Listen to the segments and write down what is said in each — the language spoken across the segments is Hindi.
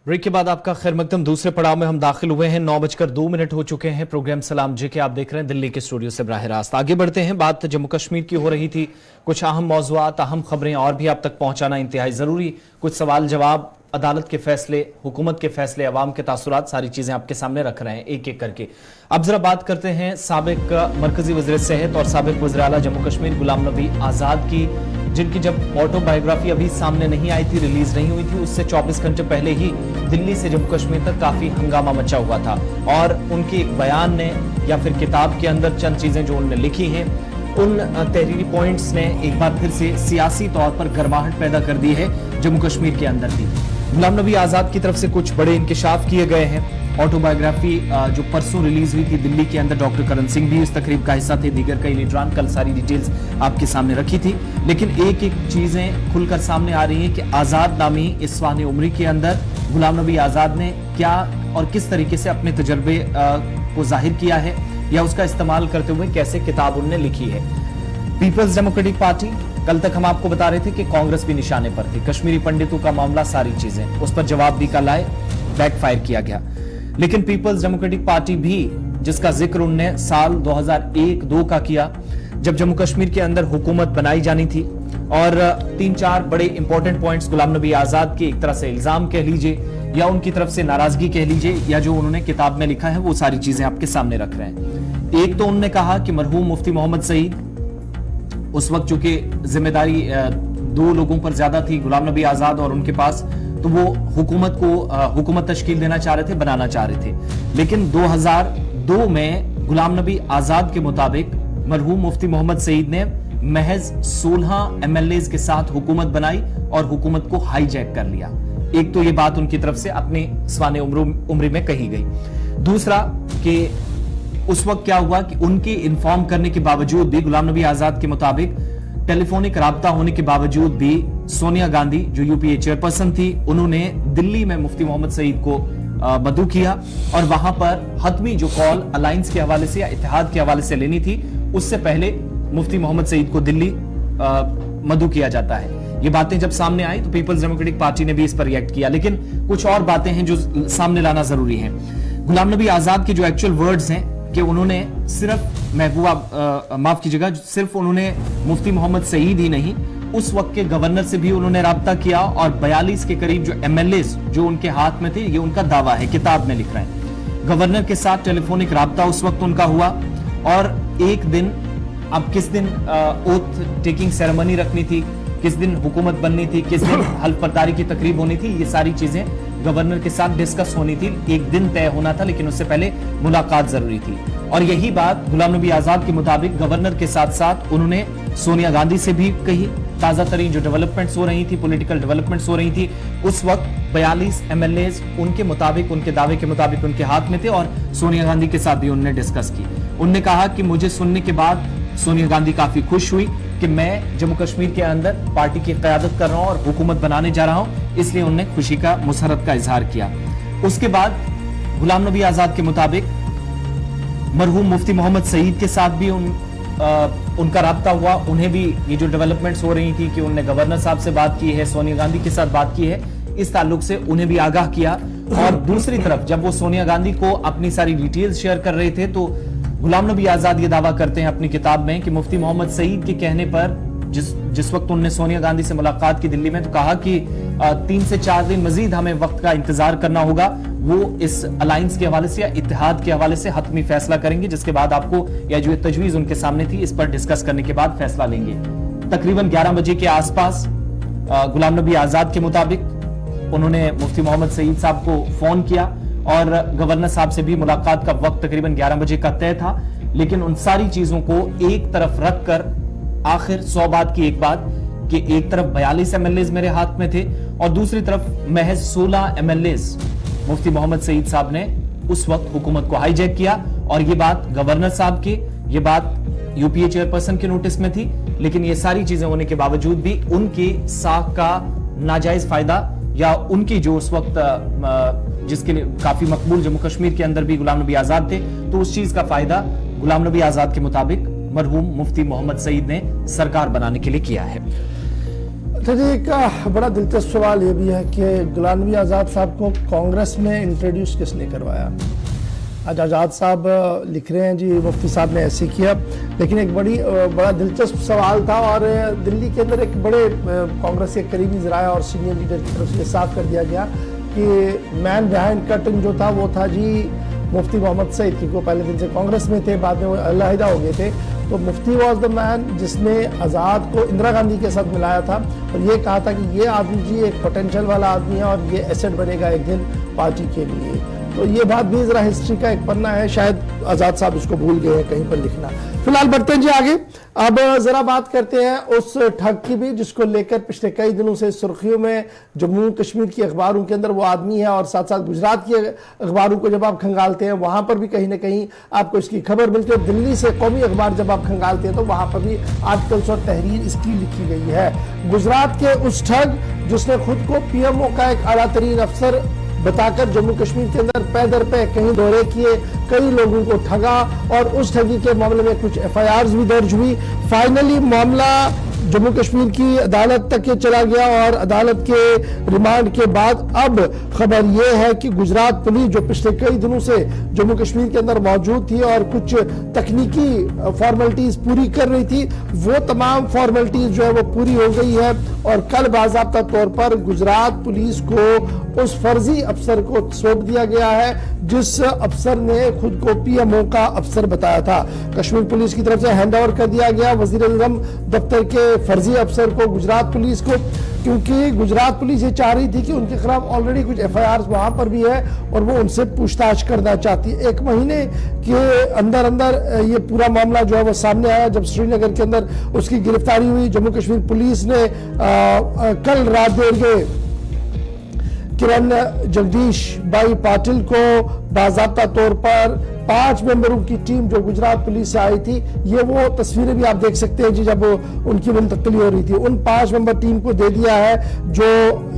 ब्रेक के बाद आपका खैर मकदम। दूसरे पड़ाव में हम दाखिल हुए हैं। 9:02 हो चुके हैं। प्रोग्राम सलाम जी के आप देख रहे हैं दिल्ली के स्टूडियो से बराह रास्त। आगे बढ़ते हैं। बात जम्मू कश्मीर की हो रही थी। कुछ अहम मौज़ूआत, अहम खबरें और भी आप तक पहुंचाना इंतहाई जरूरी। कुछ सवाल जवाब, अदालत के फैसले, हुकूमत के फैसले, अवाम के तासुरात, सारी चीजें आपके सामने रख रहे हैं एक एक करके। अब जरा बात करते हैं साबिक मरकजी वज़ीर सेहत और साबिक वज़ीर आला जम्मू कश्मीर गुलाम नबी आज़ाद की, जिनकी जब ऑटोबायोग्राफी अभी सामने नहीं आई थी, रिलीज नहीं हुई थी, उससे 24 घंटे पहले ही दिल्ली से जम्मू कश्मीर तक काफी हंगामा मचा हुआ था। और उनके एक बयान ने या फिर किताब के अंदर चंद चीजें जो उन्होंने लिखी हैं, उन तहरीरी पॉइंट्स ने एक बार फिर से सियासी तौर पर गर्माहट पैदा कर दी है जम्मू कश्मीर के अंदर भी। गुलाम नबी आजाद की तरफ से कुछ बड़े इंकिशाफ किए गए हैं। ऑटोबायोग्राफी जो परसों रिलीज हुई थी दिल्ली के अंदर, डॉक्टर करण सिंह भी इस तकरीब का हिस्सा थे, दीगर कई लीडरान, कल सारी डिटेल्स आपके सामने रखी थी। लेकिन एक एक चीजें खुलकर सामने आ रही हैं कि आजाद नामी इस स्वाने उम्री के अंदर गुलाम नबी आजाद ने क्या और किस तरीके से अपने तजर्बे को जाहिर किया है या उसका इस्तेमाल करते हुए कैसे किताब उन्होंने लिखी है। पीपल्स डेमोक्रेटिक पार्टी, कल तक हम आपको बता रहे थे कि कांग्रेस भी निशाने पर थी। कश्मीरी पंडितों का मामला, सारी चीजें, उस पर जवाब भी कल आए, बैकफायर किया गया। लेकिन पीपल्स डेमोक्रेटिक पार्टी भी, जिसका जिक्र उनने साल 2001-2 का किया, जब जम्मू कश्मीर के अंदर हुकूमत बनाई जानी थी, और 3-4 बड़े इंपॉर्टेंट पॉइंट्स गुलाम नबी आजाद के एक तरह से इल्जाम कह लीजिए या उनकी तरफ से नाराजगी कह लीजिए, या जो उन्होंने किताब में लिखा है, वो सारी चीजें आपके सामने रख रहे हैं। एक तो उन्होंने कहा कि मरहूम मुफ्ती मोहम्मद सईद, उस वक्त चूंकि जिम्मेदारी 2 लोगों पर ज्यादा थी, गुलाम नबी आजाद और उनके पास, तो वो हुकूमत तश्कील देना चाह रहे थे, बनाना चाह रहे थे। लेकिन 2002 में गुलाम नबी आजाद के मुताबिक मरहूम मुफ्ती मोहम्मद सईद ने महज 16 MLAs के साथ हुकूमत बनाई और हुकूमत को हाईजैक कर लिया। एक तो ये बात उनकी तरफ से अपने स्वाने उम्री में कही गई। दूसरा कि उस वक्त क्या हुआ कि उनके इन्फॉर्म करने के बावजूद भी, गुलाम नबी आजाद के मुताबिक टेलीफोनिक राब्ता होने के बावजूद भी, सोनिया गांधी जो UPA चेयरपर्सन थी, उन्होंने दिल्ली में मुफ्ती मोहम्मद सईद को मदऊ किया और वहां पर हतमी जो कॉल अलायंस के हवाले से या इत्तेहाद के हवाले से लेनी थी, उससे पहले मुफ्ती मोहम्मद सईद को दिल्ली मदऊ किया जाता है। ये बातें जब सामने आई तो पीपल्स डेमोक्रेटिक पार्टी ने भी इस पर रिएक्ट किया। लेकिन कुछ और बातें हैं जो सामने लाना जरूरी है। गुलाम नबी आजाद के जो एक्चुअल वर्ड्स हैं कि उन्होंने सिर्फ महबूबा, माफ कीजिएगा, सिर्फ उन्होंने मुफ्ती मोहम्मद सईद ही नहीं, उस वक्त के गवर्नर से भी उन्होंने राब्ता किया और 42 के करीब जो MLAs जो उनके हाथ में थे, ये उनका दावा है, किताब में लिख रहे हैं। गवर्नर के साथ टेलीफोनिक राब्ता उस वक्त उनका हुआ और एक दिन, अब किस दिन ओथ टेकिंग सेरेमनी रखनी थी, किस दिन हुकूमत बननी थी, किस दिन हल्फ बर्दारी की तकरीब होनी थी, ये सारी चीजें गवर्नर के साथ डिस्कस होनी थी। एक दिन तय होना था, लेकिन उससे पहले मुलाकात जरूरी थी। और यही बात गुलाम नबी आजाद के मुताबिक गवर्नर के साथ साथ उन्होंने सोनिया गांधी से भी कही। ताजा तरीन जो डेवलपमेंट्स हो रही थी, पॉलिटिकल डेवलपमेंट्स हो रही थी, उस वक्त 42 MLAs उनके मुताबिक, उनके दावे के मुताबिक उनके हाथ में थे और सोनिया गांधी के साथ भी उन्होंने डिस्कस की। उन्होंने कहा कि मुझे सुनने के बाद सोनिया गांधी काफी खुश हुई कि मैं जम्मू कश्मीर के अंदर पार्टी की क़यादत कर रहा हूं और हुकूमत बनाने जा रहा हूं, इसलिए उन्होंने खुशी का, मुसरत का इजहार किया। उसके बाद गुलाम नबी आजाद के मुताबिक मरहूम मुफ्ती मोहम्मद सईद के साथ भी उनका राब्ता हुआ। उन्हें भी ये जो डेवलपमेंट्स हो रही थी कि उन्होंने गवर्नर साहब से बात की है, सोनिया गांधी के साथ बात की है, इस ताल्लुक से उन्हें भी आगाह किया। और दूसरी तरफ जब वो सोनिया गांधी को अपनी सारी डिटेल्स शेयर कर रहे थे, तो गुलाम नबी आजाद ये दावा करते हैं अपनी किताब में कि मुफ्ती मोहम्मद सईद के कहने पर जिस वक्त उन्होंने सोनिया गांधी से मुलाकात की दिल्ली में, तो कहा कि 3 से 4 दिन मजीद हमें वक्त का इंतजार करना होगा। वो इस अलायंस के हवाले से या इत्तेहाद के हवाले से हतमी फैसला करेंगे, जिसके बाद आपको, या जो तजवीज उनके सामने थी, इस पर डिस्कस करने के बाद फैसला लेंगे। तकरीबन 11 बजे के आसपास गुलाम नबी आजाद के मुताबिक उन्होंने मुफ्ती मोहम्मद सईद साहब को फोन किया और गवर्नर साहब से भी मुलाकात का वक्त तकरीबन 11 बजे का तय था। लेकिन उन सारी चीजों को एक तरफ रखकर आखिर 100 बात की एक बात कि एक तरफ 42 MLAs मेरे हाथ में थे और दूसरी तरफ महज 16 MLAs मुफ्ती मोहम्मद सईद साहब ने उस वक्त हुकूमत को हाईजैक किया। और ये बात गवर्नर साहब की, ये बात UPA चेयरपर्सन के नोटिस में थी। लेकिन ये सारी चीजें होने के बावजूद भी उनकी साख का नाजायज फायदा, या उनकी जो उस वक्त जिसके लिए काफी मकबूल जम्मू कश्मीर के अंदर भी गुलाम नबी आजाद थे, तो उस चीज का फायदा गुलाम नबी आजाद के मुताबिक मरहूम मुफ्ती मोहम्मद सईद ने सरकार बनाने के लिए किया है। चलिए, एक बड़ा दिलचस्प सवाल ये भी है कि गुलाम नबी आज़ाद साहब को कांग्रेस में इंट्रोड्यूस किसने करवाया। आज आज़ाद साहब लिख रहे हैं जी मुफ्ती साहब ने ऐसे किया, लेकिन एक बड़ा दिलचस्प सवाल था और दिल्ली के अंदर एक बड़े कांग्रेस के करीबी ज़राया और सीनियर लीडर की तरफ से साफ कर दिया गया कि मैन बिहाइंड कर्टन जो था वो था जी मुफ्ती मोहम्मद सईद, क्योंकि वो पहले दिन से कांग्रेस में थे, बाद में वो अलहदा हो गए थे। तो मुफ्ती वॉज द मैन जिसने आज़ाद को इंदिरा गांधी के साथ मिलाया था और ये कहा था कि ये आदमी जी एक पोटेंशियल वाला आदमी है और ये एसेट बनेगा एक दिन पार्टी के लिए। तो ये बात भी जरा हिस्ट्री का एक पन्ना है, शायद आज़ाद साहब इसको भूल गए हैं कहीं पर लिखना। फिलहाल बढ़ते हैं जी आगे। अब जरा बात करते हैं उस ठग की भी जिसको लेकर पिछले कई दिनों से सुर्खियों में जम्मू कश्मीर की अखबारों के अंदर वो आदमी है और साथ साथ गुजरात की अखबारों को जब आप खंगालते हैं वहां पर भी कहीं ना कहीं आपको इसकी खबर मिलती है। दिल्ली से कौमी अखबार जब आप खंगालते हैं तो वहां पर भी आर्टिकल्स और तहरीर इसकी लिखी गई है। गुजरात के उस ठग जिसने खुद को पीएमओ का एक आला तरीन अफसर बताकर जम्मू कश्मीर के अंदर पै दर पे कहीं दौरे किए, कई लोगों को ठगा और उस ठगी के मामले में कुछ एफआईआर्स भी दर्ज हुई। फाइनली मामला जम्मू कश्मीर की अदालत तक चला गया और अदालत के रिमांड के बाद अब खबर यह है कि गुजरात पुलिस जो पिछले कई दिनों से जम्मू कश्मीर के अंदर मौजूद थी और कुछ तकनीकी फॉर्मेलिटीज पूरी कर रही थी, वो तमाम फॉर्मेलिटीज जो है वो पूरी हो गई है और कल बाज़ाब्ता तौर पर गुजरात पुलिस को उस फर्जी अफसर को सौंप दिया गया है जिस अफसर ने खुद को पीएमओ का अफसर बताया था। कश्मीर पुलिस की तरफ से हैंडओवर कर दिया गया वजीर आज़म दफ्तर के फर्जी अफसर को गुजरात पुलिस को, क्योंकि गुजरात पुलिस ये चाह रही थी कि उनके खिलाफ ऑलरेडी कुछ एफआईआर वहां पर भी है और वो उनसे पूछताछ करना चाहती है। 1 महीने के अंदर अंदर ये पूरा मामला जो है वो सामने आया जब श्रीनगर के अंदर उसकी गिरफ्तारी हुई। जम्मू कश्मीर पुलिस ने कल रात देर के किरण जगदीश बाई पाटिल को बाज़ाब्ता तौर पर 5 मेंबरों की टीम जो गुजरात पुलिस से आई थी, ये वो तस्वीरें भी आप देख सकते हैं जी जब उनकी मुंतकली हो रही थी, उन 5 मेंबर टीम को दे दिया है जो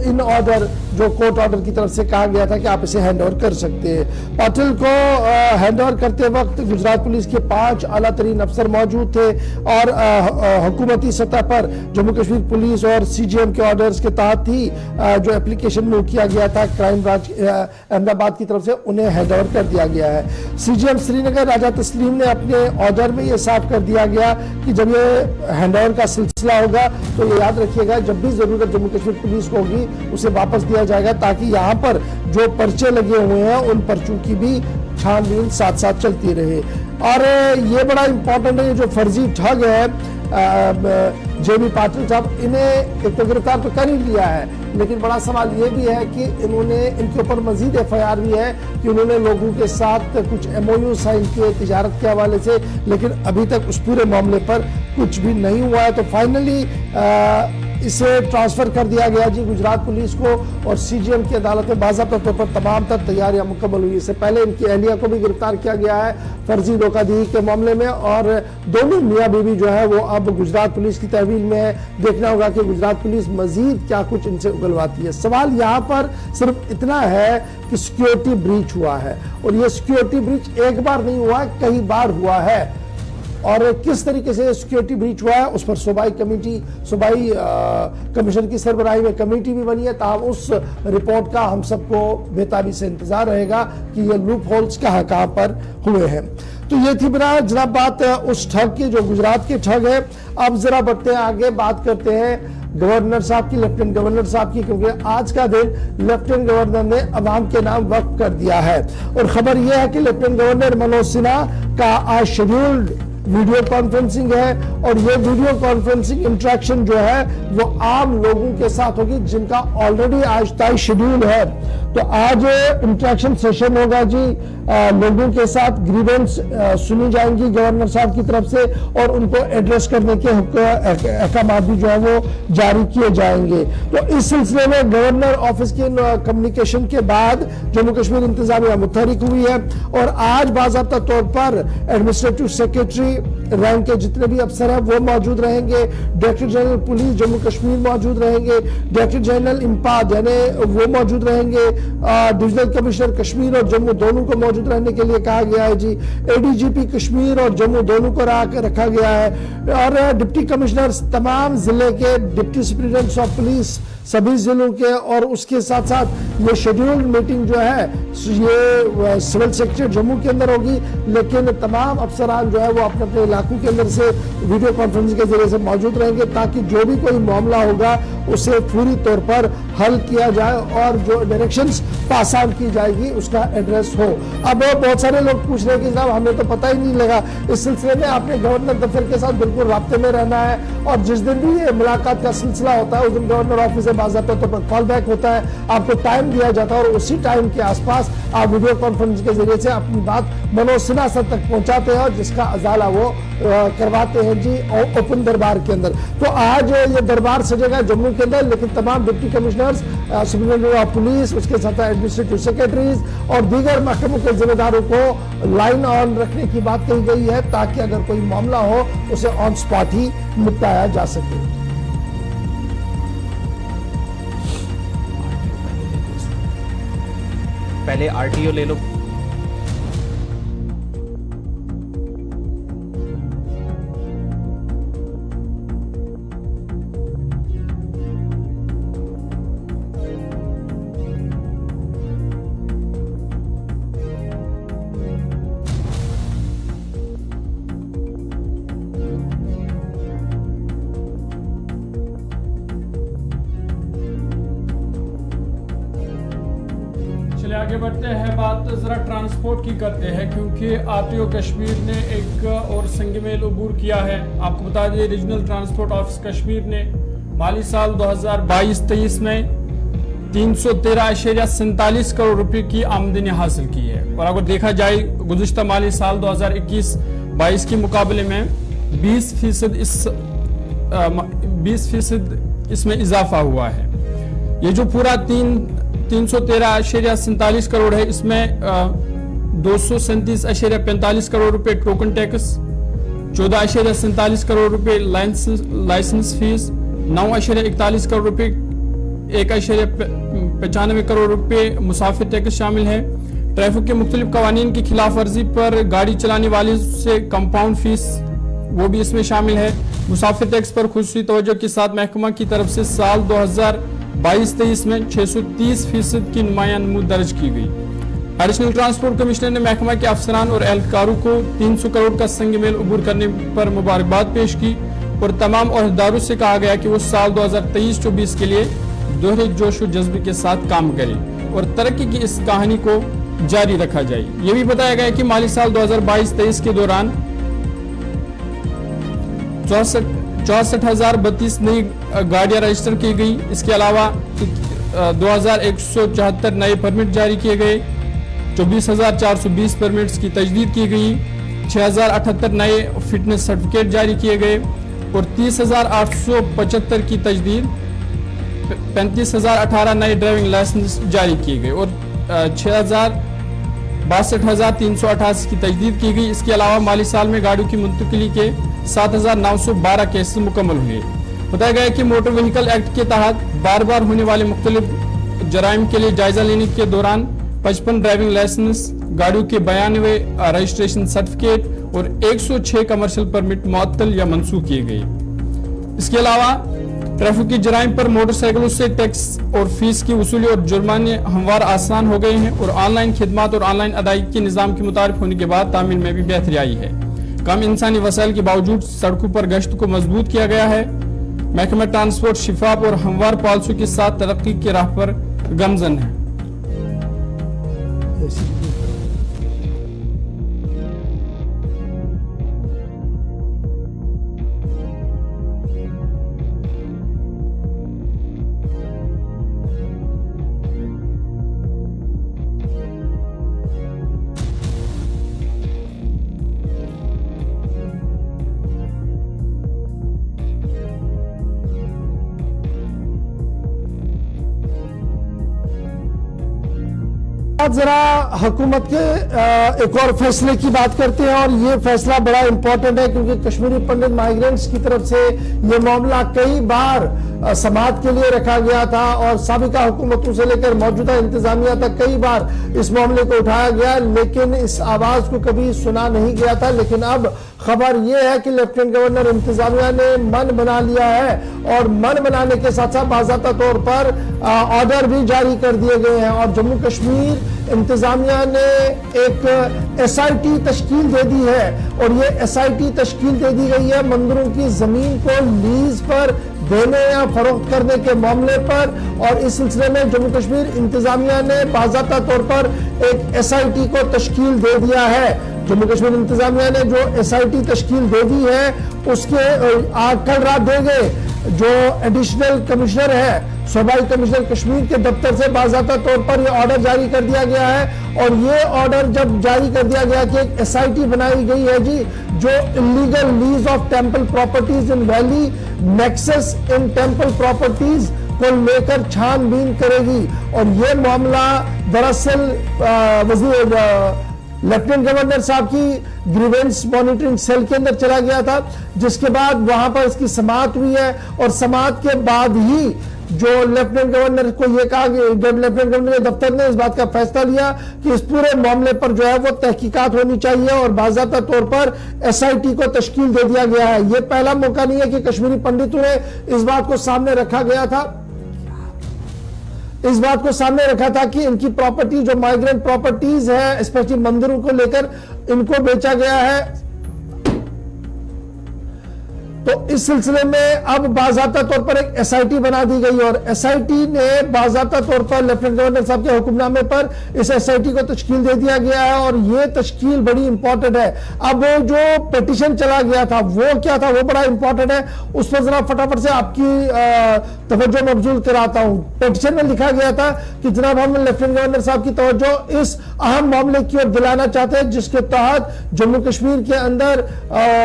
इन ऑर्डर जो कोर्ट ऑर्डर की तरफ से कहा गया था कि आप इसे हैंडओवर कर सकते हैं। पाटिल को हैंडओवर करते वक्त गुजरात पुलिस के 5 आला तरीन अफसर मौजूद थे और हुकूमती सतह पर जम्मू कश्मीर पुलिस और सीजीएम के ऑर्डर्स के तहत ही जो एप्लीकेशन मूव किया गया था क्राइम ब्रांच अहमदाबाद की तरफ से, उन्हें हैंडओवर कर दिया गया है। सीजीएम श्रीनगर राजा तस्लीम ने अपने ऑर्डर में यह साफ कर दिया गया कि जब ये हैंडओवर का सिलसिला होगा तो ये याद रखिएगा जब भी जरूरत जम्मू कश्मीर पुलिस को होगी उसे वापस दिया जाएगा, ताकि यहाँ पर जो पर्चे लगे हुए हैं उन पर्चों की भी छानबीन साथ साथ चलती रहे। और ये बड़ा इंपॉर्टेंट है, जो फर्जी ठग है जेबी पाटिल साहब, इन्हें एक तो गिरफ्तार तो कर ही लिया है, लेकिन बड़ा सवाल ये भी है कि इनके ऊपर मजीद एफआईआर भी है कि उन्होंने लोगों के साथ कुछ एमओयू साइन किए तिजारत के हवाले से, लेकिन अभी तक उस पूरे मामले पर कुछ भी नहीं हुआ है। तो फाइनली इसे ट्रांसफर कर दिया गया जी गुजरात पुलिस को और सीजीएम की अदालत में बाज़ाब्ता तौर पर तमाम तर तैयारियां मुकम्मल हुई। इससे पहले इनकी अहलिया को भी गिरफ्तार किया गया है फर्जी धोखाधड़ी के मामले में और दोनों मियां बीवी जो है वो अब गुजरात पुलिस की तहवील में है। देखना होगा कि गुजरात पुलिस मजीद क्या कुछ इनसे उगलवाती है। सवाल यहाँ पर सिर्फ इतना है कि सिक्योरिटी ब्रीच हुआ है और ये सिक्योरिटी ब्रीच एक बार नहीं हुआ, कई बार हुआ है और किस तरीके से सिक्योरिटी ब्रीच हुआ है उस पर सूबाई कमीशन की सरबराही में कमेटी भी बनी है। ताहम उस रिपोर्ट का हम सबको बेताबी से इंतजार रहेगा कि ये लूप होल्स कहाँ पर हुए हैं। तो ये थी मेरा जनाब बात उस ठग की जो गुजरात के ठग है। अब जरा बढ़ते हैं आगे, बात करते हैं गवर्नर साहब की, लेफ्टिनेंट गवर्नर साहब की, क्योंकि आज का दिन लेफ्टिनेंट गवर्नर ने अवाम के नाम वक्फ कर दिया है और खबर यह है कि लेफ्टिनेंट गवर्नर मनोज सिन्हा का आज शेड्यूल्ड वीडियो कॉन्फ्रेंसिंग है और ये वीडियो कॉन्फ्रेंसिंग इंटरेक्शन जो है वो आम लोगों के साथ होगी जिनका ऑलरेडी आज तय शेड्यूल है। तो आज इंटरेक्शन सेशन होगा जी, लोगों के साथ ग्रीवेंस सुनी जाएंगी गवर्नर साहब की तरफ से और उनको एड्रेस करने के अहकाम भी जो है वो जारी किए जाएंगे। तो इस सिलसिले में गवर्नर ऑफिस की कम्युनिकेशन के बाद जम्मू कश्मीर इंतजामिया मुतहरिक हुई है और आज बाज़ाब्ता तौर पर एडमिनिस्ट्रेटिव सेक्रेटरी रैंक के जितने भी अफसर हैं वो मौजूद रहेंगे। Director general police Jammu Kashmir मौजूद रहेंगे, डायरेक्टर जनरल इम्पाद यानी वो मौजूद रहेंगे, डिविजनल कमिश्नर कश्मीर और जम्मू दोनों को मौजूद रहने के लिए कहा गया है जी। एडीजीपी कश्मीर और जम्मू दोनों को रखा गया है और डिप्टी कमिश्नर तमाम जिले के डिप्टी सुपरिटेंडेंट्स ऑफ पुलिस सभी जिलों के, और उसके साथ साथ ये शेड्यूल्ड मीटिंग जो है ये सिविल सेक्रेटरी जम्मू के अंदर होगी, लेकिन तमाम अफसरान जो है वो अपने अपने इलाकों के अंदर से वीडियो कॉन्फ्रेंस के जरिए से मौजूद रहेंगे ताकि जो भी कोई मामला होगा उसे पूरी तौर पर हल किया जाए और जो डायरेक्शंस पास ऑन की जाएगी उसका एड्रेस हो। अब बहुत सारे लोग पूछ रहे हैं कि साहब हमें तो पता ही नहीं लगा। इस सिलसिले में आपने गवर्नर दफ्तर के साथ बिल्कुल राब्ते में रहना है और जिस दिन भी ये मुलाकात का सिलसिला होता है उस दिन गवर्नर ऑफिस से बाज़ाब्ता तौर पर कॉल बैक होता है, आपको टाइम दिया जाता है और उसी टाइम के आसपास आप वीडियो कॉन्फ्रेंस के जरिए से अपनी बात मनोसिना सर तक पहुंचाते हैं और जिसका अजाला वो करवाते हैं जी ओपन दरबार के अंदर। तो आज ये दरबार सजेगा जम्मू के अंदर, लेकिन तमाम deputy commissioners, superintendent of police, उसके साथ एडमिनिस्ट्रेटिव सेक्रेटरीज और दीगर महकमों के जिम्मेदारों को लाइन ऑन रखने की बात कही गई है ताकि अगर कोई मामला हो उसे ऑन स्पॉट ही निपटाया जा सके। पहले आरटीओ ले लो। चलिए आगे बढ़ते हैं, बात जरा ट्रांसपोर्ट की करते हैं क्योंकि आरटीओ कश्मीर ने एक और संगमेल अबूर किया है। आपको बता दें रीजनल ट्रांसपोर्ट ऑफिस कश्मीर ने माली साल 2022-23 में 313.47 करोड़ रुपए की आमदनी हासिल की है और अगर देखा जाए गुज़िश्ता माली साल 2021-22 के मुकाबले में 20% इसमें इजाफा हुआ है। ये जो पूरा 313.47 करोड़ है, इसमें 237.45 करोड़ रुपए टोकन टैक्स, 14.47 करोड़ रुपए लाइसेंस फीस, 9.41 करोड़ रुपए, 1.95 करोड़ रुपए मुसाफिर टैक्स शामिल है। ट्रैफिक के मुख्तलिफ कवानीन की खिलाफ वर्जी पर गाड़ी चलाने वाले से कंपाउंड फीस वो भी इसमें शामिल है। मुसाफिर टैक्स पर खुसूसी तवज्जो के साथ महकमा की तरफ से साल 2022-23 में 630% की नुमाया नमू दर्ज की गई। एडिशनल ट्रांसपोर्ट कमिश्नर ने महकमा के अफसरान और एहलकारों को 300 करोड़ का संगमेल अबूर करने पर मुबारकबाद पेश की और तमाम अहदेदारों से कहा गया कि वो साल 2023-24 के लिए दोहरे जोश और जज्बे के साथ काम करें और तरक्की की इस कहानी को जारी रखा जाए। ये भी बताया गया कि माली साल 2022-23 के दौरान 64,032 नई गाड़ियां रजिस्टर की गई। इसके अलावा 2,174 नए परमिट जारी किए गए, 24,420 परमिट्स की तजदीद की गई, 6,078 नए फिटनेस सर्टिफिकेट जारी किए गए और 30,875 की तजदीद, 35,018 नए ड्राइविंग लाइसेंस जारी किए गए और 62,388 की तजदीद की गई। इसके अलावा माली साल में गाड़ियों की मुंतकिली के 7,912 केसेस मुकम्मल हुए। बताया गया कि मोटर व्हीकल एक्ट के तहत बार बार होने वाले मुख्तलिफ जराइम के लिए जायजा लेने के दौरान 55 ड्राइविंग लाइसेंस, गाड़ियों के 92 रजिस्ट्रेशन सर्टिफिकेट और 106 कमर्शियल परमिट मुअत्तल या मनसूख किए गए। इसके अलावा ट्रैफिक की जराइम पर मोटरसाइकिलों से टैक्स और फीस की वसूली और जुर्माने हमवार आसान हो गए हैं और ऑनलाइन खिदमात और ऑनलाइन अदायगी के निज़ाम के मुताबिक होने के बाद तामील में भी बेहतरी आई है। कम इंसानी वसाइल के बावजूद सड़कों पर गश्त को मजबूत किया गया है। महकमा ट्रांसपोर्ट शिफाफ और हमवार पॉलिसी के साथ तरक्की की राह पर गमजन है। आज जरा हुकूमत के एक और फैसले की बात करते हैं, और ये फैसला बड़ा इंपॉर्टेंट है क्योंकि कश्मीरी पंडित माइग्रेंट्स की तरफ से ये मामला कई बार समाअत के लिए रखा गया था और साबिका हुकूमतों से लेकर मौजूदा इंतजामिया तक कई बार इस मामले को उठाया गया, लेकिन इस आवाज को कभी सुना नहीं गया था। लेकिन अब खबर यह है कि लेफ्टिनेंट गवर्नर इंतजामिया ने मन बना लिया है, और मन बनाने के साथ साथ बाज़ाब्ता तौर पर ऑर्डर भी जारी कर दिए गए हैं। और जम्मू कश्मीर इंतजामिया ने एक SIT तश्कील दे दी है, और ये SIT तश्कील दे दी गई है मंदिरों की जमीन को लीज पर देने या फरोख्त करने के मामले पर। और इस सिलसिले में जम्मू कश्मीर इंतजामिया ने बाज़ाब्ता तौर पर एक SIT को तश्कील दे दिया है। जम्मू कश्मीर इंतजामिया ने जो SIT तश्कील दे दी है उसके कल रात दे गए जो एडिशनल कमिश्नर है, सूबाई कमिश्नर कश्मीर के दफ्तर से बाज़ाब्ता तौर पर यह ऑर्डर जारी कर दिया गया है। और ये ऑर्डर जब जारी कर दिया गया कि एक SIT बनाई गई है जी, जो illegal lease of temple properties in valley, nexus in temple properties को लेकर छानबीन करेगी। और ये मामला दरअसल लेफ्टिनेंट गवर्नर साहब की ग्रीवेंस मॉनिटरिंग सेल के अंदर चला गया था, जिसके बाद वहां पर इसकी समाअत हुई है। और समाअत के बाद ही जो लेफ्टिनेंट गवर्नर को यह कहा कि जब लेफ्टिनेंट गवर्नर के दफ्तर ने इस बात का फैसला लिया कि इस पूरे मामले पर जो है वो तहकीकात होनी चाहिए और बाज़ाब्ता तौर पर SIT को तश्कील दे दिया गया है। यह पहला मौका नहीं है कि कश्मीरी पंडितों ने इस बात को सामने रखा गया था, इस बात को सामने रखा था कि इनकी प्रॉपर्टी जो माइग्रेंट प्रॉपर्टीज है, स्पेशली मंदिरों को लेकर इनको बेचा गया है। तो इस सिलसिले में अब बाज़ाब्ता तौर पर एक SIT बना दी गई, और SIT ने बाज़ाब्ता तौर पर लेफ्टिनेंट गवर्नर साहब के हुक्मनामे पर इस SIT को तश्कील दे दिया गया है। और यह तश्कील बड़ी इंपॉर्टेंट है। अब जो पिटिशन चला गया था वो क्या था, वो बड़ा इंपॉर्टेंट है, उस पर जरा फटाफट से आपकी तवज्जो मबजूल कराता हूं। पिटिशन में लिखा गया था कि जनाब हम लेफ्टिनेंट गवर्नर साहब की तवज्जो इस अहम मामले की ओर दिलाना चाहते हैं जिसके तहत जम्मू कश्मीर के अंदर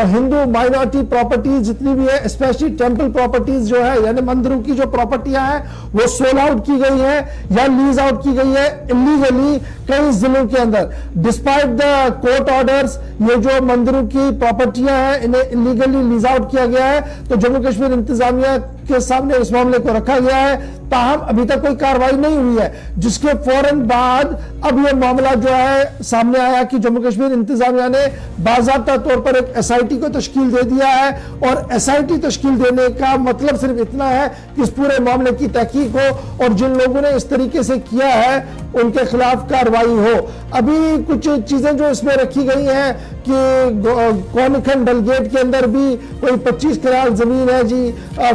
हिंदू माइनॉरिटी प्रॉपर्टीज जितनी भी है, स्पेशली टेंपल प्रॉपर्टीज जो है, यानी मंदिरों की जो प्रॉपर्टियां हैं वो सोल आउट की गई है या लीज आउट की गई है इलीगली कई जिलों के अंदर। डिस्पाइट द कोर्ट ऑर्डर्स, ये जो मंदिरों की प्रॉपर्टियां हैं इन्हें इलीगली लीज आउट किया गया है। तो जम्मू कश्मीर इंतजामिया के सामने इस मामले को रखा गया है, ताहम अभी तक कोई कार्रवाई नहीं हुई है, जिसके फौरन बाद अब यह मामला जो है सामने आया कि जम्मू कश्मीर इंतजामिया ने बाज़ाब्ता तौर पर एक SIT को तश्कील दे दिया है। और SIT तश्कील देने का मतलब सिर्फ इतना है कि इस पूरे मामले की तहकीक हो और जिन लोगों ने इस तरीके से किया है उनके खिलाफ कार्रवाई हो। अभी कुछ चीजें जो इसमें रखी गई हैं कि कौनखंड डलगेट के अंदर भी कोई 25 कनाल जमीन है जी,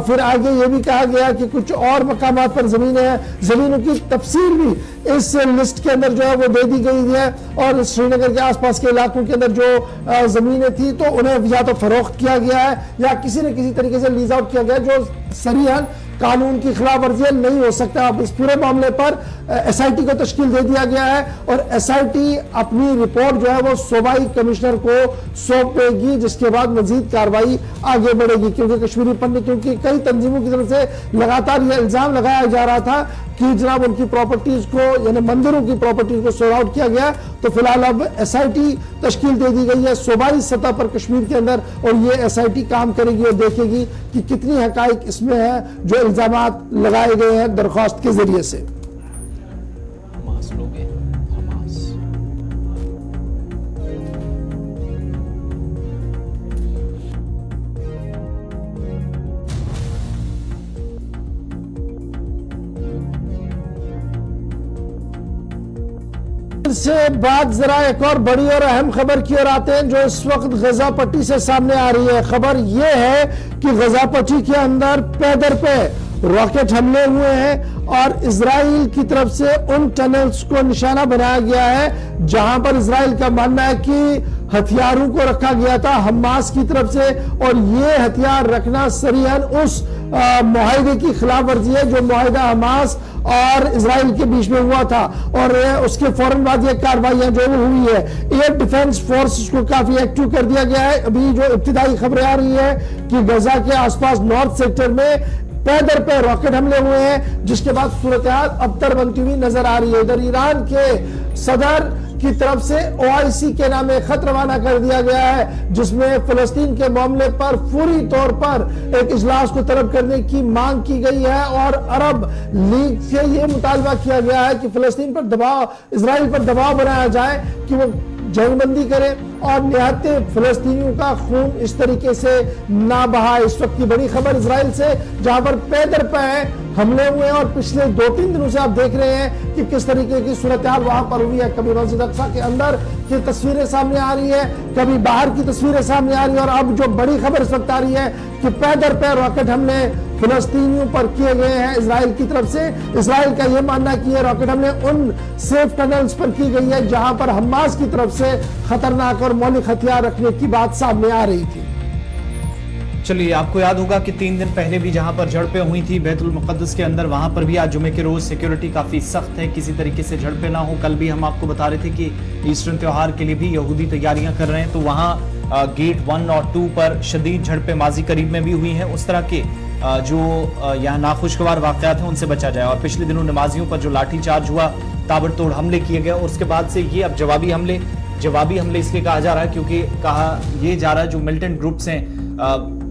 फिर आगे ये भी कहा गया कि कुछ और मकामात पर जमीनें हैं, जमीनों की तफसील भी इस लिस्ट के अंदर जो है वो दे दी गई है। और श्रीनगर के आसपास के इलाकों के अंदर जो जमीनें थी तो उन्हें या तो फरोख्त किया गया है या किसी न किसी तरीके से लीज आउट किया गया, जो सरीहन कानून की खिलाफ वर्जी नहीं हो सकता। अब इस पूरे मामले पर SIT को तश्कील दे दिया गया है और SIT अपनी रिपोर्ट जो है वो सूबाई कमिश्नर को सौंपेगी, जिसके बाद मजीद कार्रवाई आगे बढ़ेगी। क्योंकि कश्मीरी पंडितों की कई तंजीमों की तरफ से लगातार यह इल्जाम लगाया जा रहा था कि जनाब उनकी प्रॉपर्टीज को, यानी मंदिरों की प्रॉपर्टीज को सोल्ड आउट किया गया। तो फिलहाल अब SIT तश्कील दे दी गई है सूबाई सतह पर कश्मीर के अंदर, और ये SIT काम करेगी और देखेगी कि कितनी हकाइक इसमें है जो इल्जामात लगाए गए हैं दरख्वास्त के जरिए से। हमास लोग हैं, हमास। से बात जरा एक और बड़ी और अहम खबर की ओर आते हैं जो इस वक्त गजा पट्टी से सामने आ रही है। खबर यह है कि गजा पट्टी के अंदर पैदर पे रॉकेट हमले हुए हैं और इजराइल की तरफ से उन टनल्स को निशाना बनाया गया है जहां पर इजराइल का मानना है कि हथियारों को रखा गया था हमास की तरफ से, और ये हथियार रखना सरीहन उस मुआहदे की खिलाफ वर्जी है जो मुआहदा हमास और इजराइल के बीच में हुआ था। और उसके फौरन बाद ये कार्रवाइयां जो हुई है, एयर डिफेंस फोर्स को काफी एक्टिव कर दिया गया है। अभी जो इब्तिदाई खबरें आ रही है कि गजा के आसपास नॉर्थ सेक्टर में पैदर पे रॉकेट हमले हुए हैं, जिसके बाद सूरत हाल अबतर बनती हुई नजर आ रही है। इधर ईरान के सदर की तरफ से OIC के नाम एक खत रवाना कर दिया गया है, जिसमें फिलिस्तीन के मामले पर पूरी तौर पर एक इजलास को तलब करने की मांग की गई है और अरब लीग से यह मुतालबा किया गया है कि फिलिस्तीन पर दबाव, इजराइल पर दबाव बनाया जाए कि वो जंगबंदी करे और निहत्ते फिलिस्तीनियों का खून इस तरीके से ना बहाए। इस वक्त की बड़ी खबर इजराइल से, जहां पर पे दर पे हमले हुए और पिछले 2-3 दिनों से आप देख रहे हैं कि किस तरीके की सूरत हाल वहां पर हुई है। कभी मस्जिद अक्सा के अंदर की तस्वीरें सामने आ रही है, कभी बाहर की तस्वीरें सामने आ रही है और अब जो बड़ी खबर इस वक्त आ रही है कि पे दर पे रॉकेट हमले फिलिस्तीनियों पर किए गए हैं इजराइल की तरफ से। इजराइल का यह मानना है कि यह रॉकेट हमले उन सेफ टनल्स पर की गई है जहां पर हमास की तरफ से खतरनाक और मौलिक हथियार रखने की बात सामने आ रही थी। चलिए, आपको याद होगा कि 3 दिन पहले भी जहां पर झड़पें हुई थी बैतुल मुक़द्दस के अंदर, वहां पर भी आज जुमे के रोज सिक्योरिटी काफी सख्त है, किसी तरीके से झड़पें ना हो। कल भी हम आपको बता रहे थे कि ईस्टर्न त्योहार के लिए भी यहूदी तैयारियां कर रहे हैं, तो वहां गेट 1 और 2 पर शदीद झड़पें माजी करीब में भी हुई हैं। उस तरह के जो यहाँ नाखुशगवार वाकयात हैं उनसे बचा जाए। और पिछले दिनों नमाजियों पर जो लाठीचार्ज हुआ, ताबड़तोड़ हमले किए गए, और उसके बाद से ये अब जवाबी हमले इसलिए कहा जा रहा है क्योंकि कहा यह जा रहा है जो मिलिटेंट ग्रुप्स हैं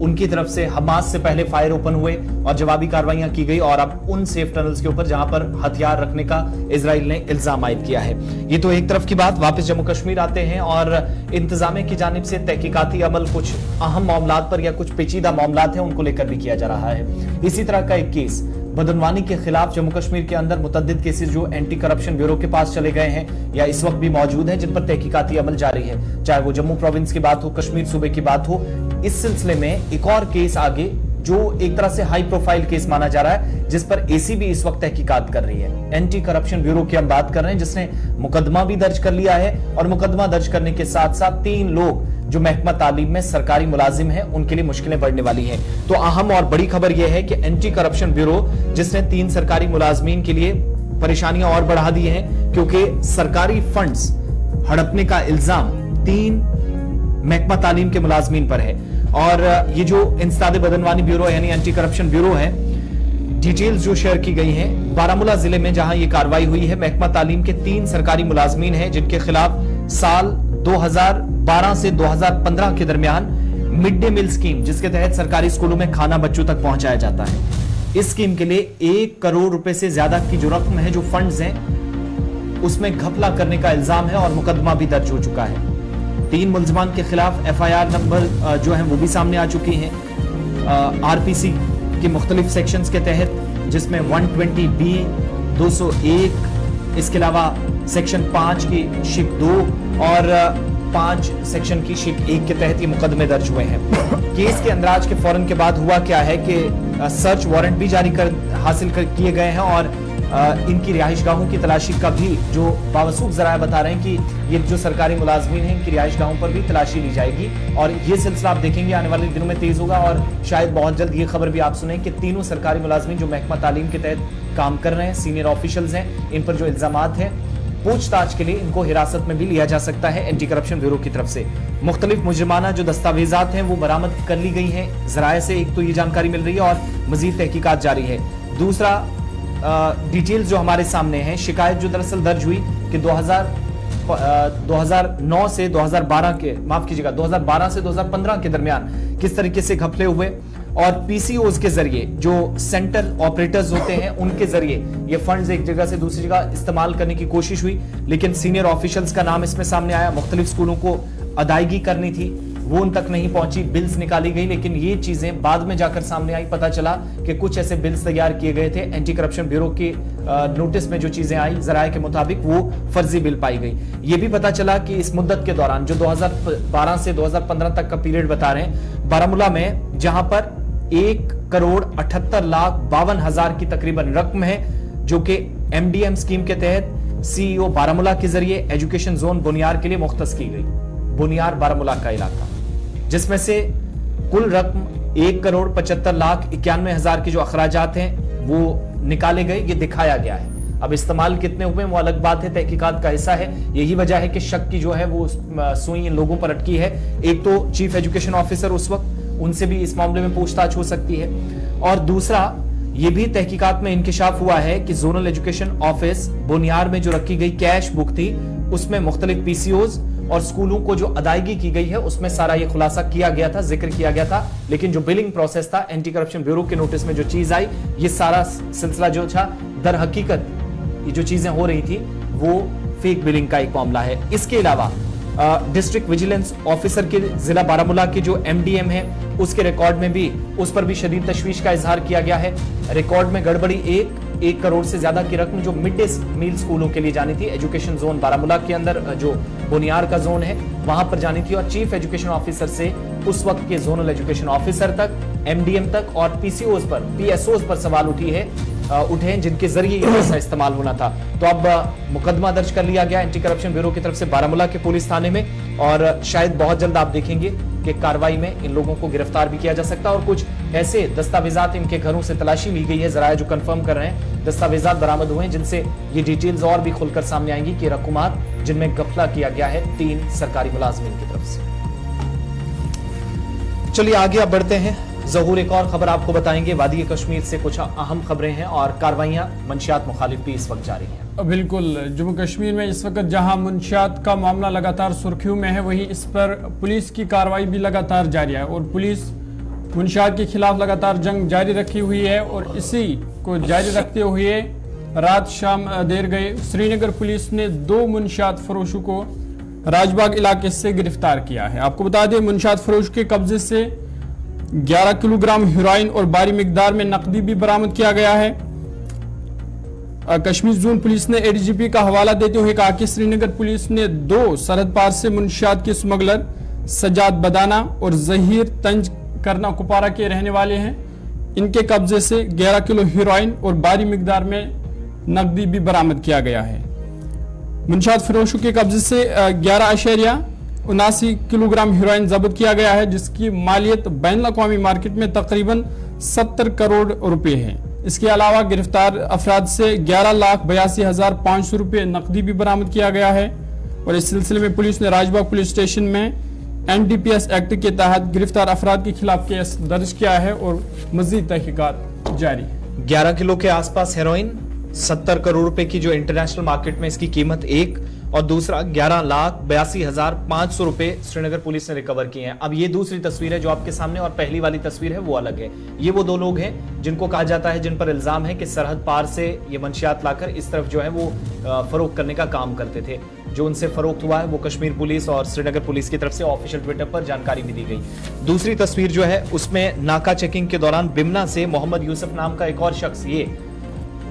उनकी तरफ से हमास से पहले फायर ओपन हुए और जवाबी कार्रवाइयां की गई, और अब उन सेफ टनल्स के ऊपर जहां पर हथियार रखने का इजराइल ने इल्जाम आयद किया है। ये तो एक तरफ की बात। वापस जम्मू कश्मीर आते हैं और इंतजामिया की जानिब से तहकीकाती अमल कुछ अहम मामलात पर या कुछ पेचीदा मामलात हैं उनको लेकर भी किया जा रहा है। इसी तरह का एक केस बदनवानी के खिलाफ जम्मू कश्मीर के अंदर मुतअद्दिद केसेस जो एंटी करप्शन ब्यूरो के पास चले गए हैं या इस वक्त भी मौजूद हैं, जिन पर तहकीकाती अमल जारी है, चाहे वो जम्मू प्रोविंस की बात हो, कश्मीर सूबे की बात हो। इस सिलसिले में एक और केस आगे जो एक तरह से हाई प्रोफाइल केस माना जा रहा है, जिस पर एसीबी इस वक्त तहकीकात कर रही है। एंटी करप्शन ब्यूरो की हम बात कर रहे हैं, जिसने मुकदमा भी दर्ज कर लिया है और मुकदमा दर्ज करने के साथ साथ 3 लोग जो महकमा तालीम में सरकारी मुलाजिम हैं उनके लिए मुश्किलें बढ़ने वाली हैं। तो अहम और बड़ी खबर यह है कि एंटी करप्शन ब्यूरो जिसने 3 सरकारी मुलाजमीन के लिए परेशानियां और बढ़ा दी हैं, क्योंकि सरकारी फंड्स हड़पने का इल्जाम 3 महकमा तालीम के मुलाजमीन पर है। और ये जो इंसदाद बदनवानी ब्यूरो यानी एंटी करप्शन ब्यूरो है, डिटेल्स जो शेयर की गई हैं, बारामूला जिले में जहां ये कार्रवाई हुई है, महकमा तालीम के 3 सरकारी मुलाजमीन हैं जिनके खिलाफ साल 2012 से 2015 के दरमियान मिड डे मील स्कीम, जिसके तहत सरकारी स्कूलों में खाना बच्चों तक पहुंचाया जाता है, इस स्कीम के लिए 1 करोड़ रुपए से ज्यादा की जो रकम है, जो फंड्स हैं, उसमें घपला करने का इल्जाम है और मुकदमा भी दर्ज हो चुका है। 3 मुल्जमान के खिलाफ FIR नंबर जो है वो भी सामने आ चुकी हैं RPC के मुख्तलिफ सेक्शंस के तहत, जिसमें 120B, 201, इसके अलावा सेक्शन 5 की शिक 2 और 5 सेक्शन की शिक 1 के तहत ये मुकदमे दर्ज हुए हैं। केस के अंदराज के फौरन के बाद हुआ क्या है कि सर्च वारंट भी जारी किए गए हैं और इनकी रिहाइशगाहों की तलाशी का भी जो बावसूख जराए बता रहे हैं कि ये जो सरकारी मुलाजमीन हैं इनकी रिहाइशगाहों पर भी तलाशी ली जाएगी और ये सिलसिला आप देखेंगे आने वाले दिनों में तेज होगा। और शायद बहुत जल्द ये खबर भी आप सुने कि 3 सरकारी मुलाजमीन जो महकमा तालीम के तहत काम कर रहे हैं, सीनियर ऑफिशियल्स हैं, इन पर जो इल्जामात हैं, पूछताछ के लिए इनको हिरासत में भी लिया जा सकता है एंटी करप्शन ब्यूरो की तरफ से। मुख्तलिफ मुजरिमाना जो दस्तावेजात हैं वो बरामद कर ली गई हैं जराए से, एक तो ये जानकारी मिल रही है और मजीद तहकीकात जारी है। दूसरा डिटेल्स जो हमारे सामने हैं, शिकायत जो दरअसल दर्ज हुई कि 2009 से 2012 के 2012 से 2015 के दरमियान किस तरीके से घपले हुए और PCOs के जरिए जो सेंट्रल ऑपरेटर्स होते हैं उनके जरिए ये फंड्स एक जगह से दूसरी जगह इस्तेमाल करने की कोशिश हुई, लेकिन सीनियर ऑफिशियल्स का नाम इसमें सामने आया। मुख्तलिफ स्कूलों को अदायगी करनी थी, वो उन तक नहीं पहुंची, बिल्स निकाली गई, लेकिन ये चीजें बाद में जाकर सामने आई। पता चला कि कुछ ऐसे बिल्स तैयार किए गए थे, एंटी करप्शन ब्यूरो के नोटिस में जो चीजें आई जराये के मुताबिक वो फर्जी बिल पाई गई। ये भी पता चला कि इस मुद्दत के दौरान जो 2012 से 2015 तक का पीरियड बता रहे हैं, बारामूला में जहां पर 1,78,52,000 की तकरीबन रकम है जो कि MDM स्कीम के तहत CEO बारामूला के जरिए एजुकेशन जोन बुनियार के लिए मुख्तस की गई। बुनियार बारामूला का इलाका, जिसमें से कुल रकम 1,75,91,000 के जो अखराजात हैं वो निकाले गए, ये दिखाया गया है। अब इस्तेमाल कितने हुए वो अलग बात है, तहकीकात का हिस्सा है। यही वजह है कि शक की जो है वो सुई इन लोगों पर अटकी है। एक तो चीफ एजुकेशन ऑफिसर उस वक्त, उनसे भी इस मामले में पूछताछ हो सकती है, और दूसरा ये भी तहकीकात में इंकिशाफ हुआ है कि जोनल एजुकेशन ऑफिस बुनियाद में जो रखी गई कैश बुक थी उसमें मुख्तलिफ पीसीओज और स्कूलों को जो अदायगी की गई है उसमें सारा ये खुलासा किया गया था, जिक्र किया गया था। लेकिन जो बिलिंग प्रोसेस था, एंटी करप्शन ब्यूरो के नोटिस में जो चीज आई, ये सारा सिलसिला जो था दर हकीकत ये जो चीजें हो रही थी वो फेक बिलिंग का एक मामला है। इसके अलावा डिस्ट्रिक्ट विजिलेंस ऑफिसर के जिला बारामूला के जो एमडीएम है उसके रिकॉर्ड में भी उस पर भी शदीद तशवीश का इजहार किया गया है। रिकॉर्ड में गड़बड़ी 1 करोड़ से ज्यादा की रकम जो मिड डे मील स्कूलों के लिए जानी थी, एजुकेशन जोन बारामूला के अंदर जो बुनियाद का जोन है वहां पर जानी थी, और चीफ एजुकेशन ऑफिसर से उस वक्त के जोनल एजुकेशन ऑफिसर तक, एमडीएम तक और पीसीओज पर, पीएसओज पर सवाल उठे हैं जिनके जरिए ये पैसा इस्तेमाल होना था। तो अब मुकदमा दर्ज कर लिया गया एंटी करप्शन ब्यूरो की तरफ से बारामूला के पुलिस थाने में, और शायद बहुत जल्द आप देखेंगे कि कार्रवाई में इन लोगों को गिरफ्तार भी किया जा सकता है। और कुछ ऐसे दस्तावेजात इनके घरों से तलाशी ली गई है, जराया जो कंफर्म कर रहे हैं दस्तावेजात बरामद हुए हैं जिनसे ये डिटेल्स और भी खुलकर सामने आएंगी कि रकूमात जिनमें गफला किया गया है 3 सरकारी मुलाजमीन की तरफ से। चलिए आगे अब बढ़ते हैं। ज़हूर एक और खबर आपको बताएंगे। वादी कश्मीर से कुछ अहम खबरें हैं और कार्रवाइयां मंशियात मुखालिफ भी इस वक्त जारी हैं। बिल्कुल, जम्मू कश्मीर में इस वक्त जहां मुंशियात का मामला लगातार सुर्खियों में है, वहीं इस पर पुलिस की कार्रवाई भी लगातार जारी है और पुलिस मुंशियात के खिलाफ लगातार जंग जारी रखी हुई है। और इसी को जारी रखते हुए रात शाम देर गए श्रीनगर पुलिस ने 2 मुंशियात फरोशों को राजबाग इलाके से गिरफ्तार किया है। आपको बता दें, मुंशियात फरोश के कब्जे से 11 किलोग्राम हेरोइन और भारी मिकदार में नकदी भी बरामद किया गया है। कश्मीर जोन पुलिस ने एडीजीपी का हवाला देते हुए कहा कि श्रीनगर पुलिस ने 2 सरहद पार से मुंशियात के स्मगलर सजाद बदाना और जहीर तंज करना कुपारा के रहने वाले हैं। इनके कब्जे से 11 किलो हेरोइन और भारी मिकदार में नकदी भी बरामद किया गया है। मुंशियात फरोशों के कब्जे से 11.79 किलोग्राम हेरोइन जब्त किया गया है, जिसकी मालियत बैन अवी मार्केट में तकरीबन 70 करोड़ रुपए है। इसके अलावा गिरफ्तार अफराद से 11,82,500 रुपए नकदी भी बरामद किया गया है। और इस सिलसिले में पुलिस ने राजबाग पुलिस स्टेशन में एनडीपीएस एक्ट के तहत गिरफ्तार अफराद के खिलाफ केस दर्ज किया है और मजीद तहकीकात जारी है। 11 किलो के आसपास हेरोइन, 70 करोड़ रुपए की जो इंटरनेशनल मार्केट में इसकी कीमत एक, और दूसरा 11,82,500 रुपए श्रीनगर पुलिस ने रिकवर किए हैं। अब ये दूसरी तस्वीर है जो आपके सामने, और पहली वाली तस्वीर है वो अलग है। ये वो 2 लोग हैं जिनको कहा जाता है, जिन पर इल्जाम है कि सरहद पार से ये मंशियात लाकर इस तरफ जो है वो फरोख्त करने का काम करते थे। जो उनसे फरोख्त हुआ है वो कश्मीर पुलिस और श्रीनगर पुलिस की तरफ से ऑफिशियल ट्विटर पर जानकारी भी दी गई। दूसरी तस्वीर जो है उसमें नाका चेकिंग के दौरान बिमना से मोहम्मद यूसुफ नाम का एक और शख्स, ये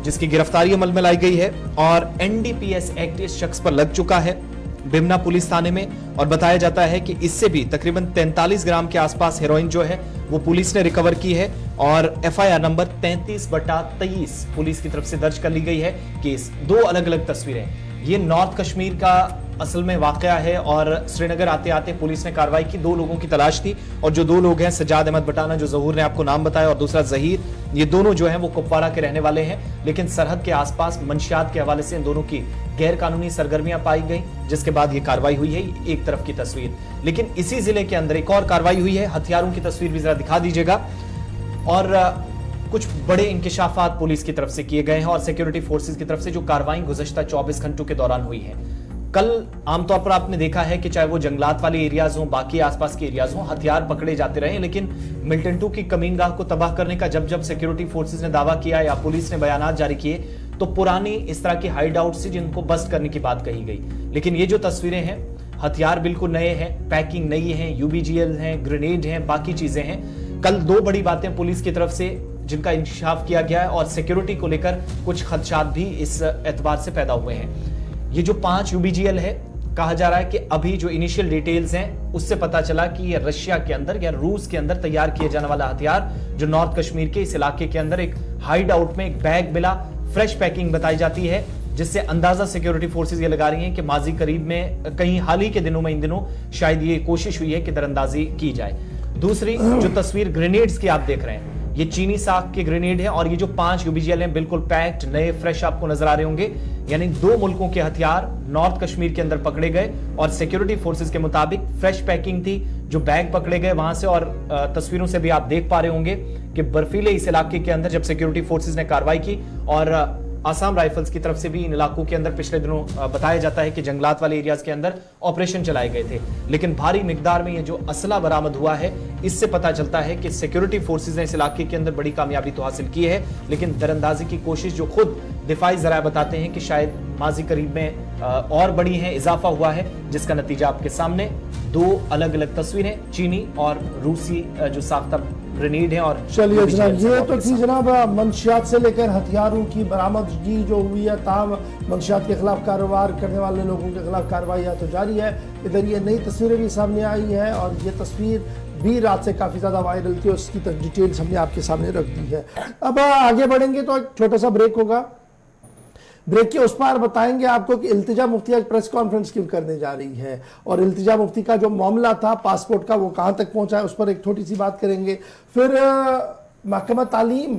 जिसकी गिरफ्तारी अमल में लाई गई है, और एनडीपीएस एक्ट इस शख्स पर लग चुका है बिमना पुलिस थाने में। और बताया जाता है कि इससे भी तकरीबन 43 ग्राम के आसपास हेरोइन जो है वो पुलिस ने रिकवर की है, और एफआईआर नंबर 33/23 पुलिस की तरफ से दर्ज कर ली गई है केस। 2 अलग अलग तस्वीरें। ये नॉर्थ कश्मीर का असल में वाकया है, और श्रीनगर आते आते पुलिस ने कार्रवाई की। 2 लोगों की तलाश थी, और जो 2 लोग हैं, सजाद अहमद बटाना जो ज़हूर ने आपको नाम बताया, और दूसरा जहीर, ये दोनों जो हैं वो कुपवारा के रहने वाले हैं, लेकिन सरहद के आसपास मंशियात के हवाले से इन दोनों की गैर कानूनी सरगर्मियां पाई गई, जिसके बाद ये कार्रवाई हुई है। एक तरफ की तस्वीर, लेकिन इसी जिले के अंदर एक और कार्रवाई हुई है। हथियारों की तस्वीर भी जरा दिखा दीजिएगा। और कुछ बड़े इंकिशाफात पुलिस की तरफ से किए गए हैं और सिक्योरिटी फोर्सेस की तरफ से जो कार्रवाई गुज़श्ता 24 घंटों के दौरान हुई है। कल आमतौर पर आपने देखा है कि चाहे वो जंगलात वाले एरियाज हों, बाकी आसपास के एरियाज हों, हथियार पकड़े जाते रहे, लेकिन मिल्टन 2 की कमीनगाह को तबाह करने का जब जब सिक्योरिटी फोर्सेस ने दावा किया या पुलिस ने बयानात जारी किए, तो पुरानी इस तरह की हाइड आउट से जिनको बस्ट करने की बात कही गई। लेकिन ये जो तस्वीरें हैं, हथियार बिल्कुल नए हैं, पैकिंग नई है, यूबीजीएल हैं, ग्रेनेड हैं, बाकी चीजें हैं। कल 2 बड़ी बातें पुलिस की तरफ से जिनका इंकशाफ किया गया है, और सिक्योरिटी को लेकर कुछ खदशात भी इस एतबार से पैदा हुए हैं। ये जो 5 यूबीजीएल है, कहा जा रहा है कि अभी जो इनिशियल डिटेल्स हैं उससे पता चला कि ये रशिया के अंदर या रूस के अंदर तैयार किए जाने वाला हथियार, जो नॉर्थ कश्मीर के इस इलाके के अंदर एक हाइड आउट में एक बैग मिला, फ्रेश पैकिंग बताई जाती है, जिससे अंदाजा सिक्योरिटी फोर्सेस ये लगा रही हैं कि माजी करीब में कहीं हाल ही के दिनों में, इन दिनों शायद ये कोशिश हुई है कि दरअंदाजी की जाए। दूसरी जो तस्वीर ग्रेनेड्स की आप देख रहे हैं, ये चीनी साख के ग्रेनेड है, और ये जो 5 यूबीजीएल हैं बिल्कुल पैक्ड, नए, फ्रेश आपको नजर आ रहे होंगे। यानी 2 मुल्कों के हथियार नॉर्थ कश्मीर के अंदर पकड़े गए, और सिक्योरिटी फोर्सेस के मुताबिक फ्रेश पैकिंग थी, जो बैग पकड़े गए वहां से। और तस्वीरों से भी आप देख पा रहे होंगे कि बर्फीले इस इलाके के अंदर जब सिक्योरिटी फोर्सेस ने कार्रवाई की और आसाम राइफल्स की तरफ से भी इन इलाकों के अंदर पिछले दिनों बताया जाता है कि जंगलात वाले एरियाज के अंदर ऑपरेशन चलाए गए थे, लेकिन भारी मिकदार में ये जो असला बरामद हुआ है इससे पता चलता है कि सिक्योरिटी फोर्सेस ने इस इलाके के अंदर बड़ी कामयाबी तो हासिल की है, लेकिन दरअंदाजी की कोशिश जो खुद दिफाई जराए बताते हैं कि शायद माजी करीब में और बड़ी है, इजाफा हुआ है, जिसका नतीजा आपके सामने दो अलग अलग तस्वीरें चीनी और रूसी जो साख्ता ग्रेनेड है। और चलिए जनाब, ये तो थी जनाब मंशियात से लेकर हथियारों की बरामदगी जो हुई है, ताम मंशियात के खिलाफ कारोबार करने वाले लोगों के खिलाफ कार्रवाई तो जारी है। इधर ये नई तस्वीरें भी सामने आई है और ये तस्वीर भी रात से काफ़ी ज़्यादा वायरल थी और उसकी डिटेल्स हमने आपके सामने रख दी है। अब आगे बढ़ेंगे तो एक छोटा सा ब्रेक होगा। ब्रेक के उस पार बताएंगे आपको कि इल्तिजा मुफ्ती आज प्रेस कॉन्फ्रेंस क्यों करने जा रही है और इल्तिजा मुफ्ती का जो मामला था पासपोर्ट का वो कहां तक पहुंचा है उस पर एक छोटी सी बात करेंगे। फिर महकमा तालीम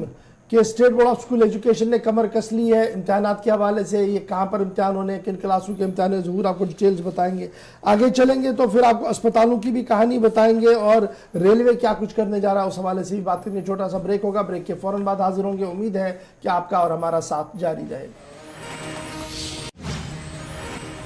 के state board of school education ने कमर कस ली है इम्तिहानात के हवाले से। ये कहां पर इम्तिहान होने, किन क्लासों के इम्तिहान है, ज़रूर आपको डिटेल्स बताएंगे। आगे चलेंगे तो फिर आपको अस्पतालों की भी कहानी बताएंगे और रेलवे क्या कुछ करने जा रहा है उस हवाले से भी बात करेंगे। छोटा सा ब्रेक होगा, ब्रेक के फौरन बाद हाजिर होंगे। उम्मीद है कि आपका और हमारा साथ जारी रहेगा।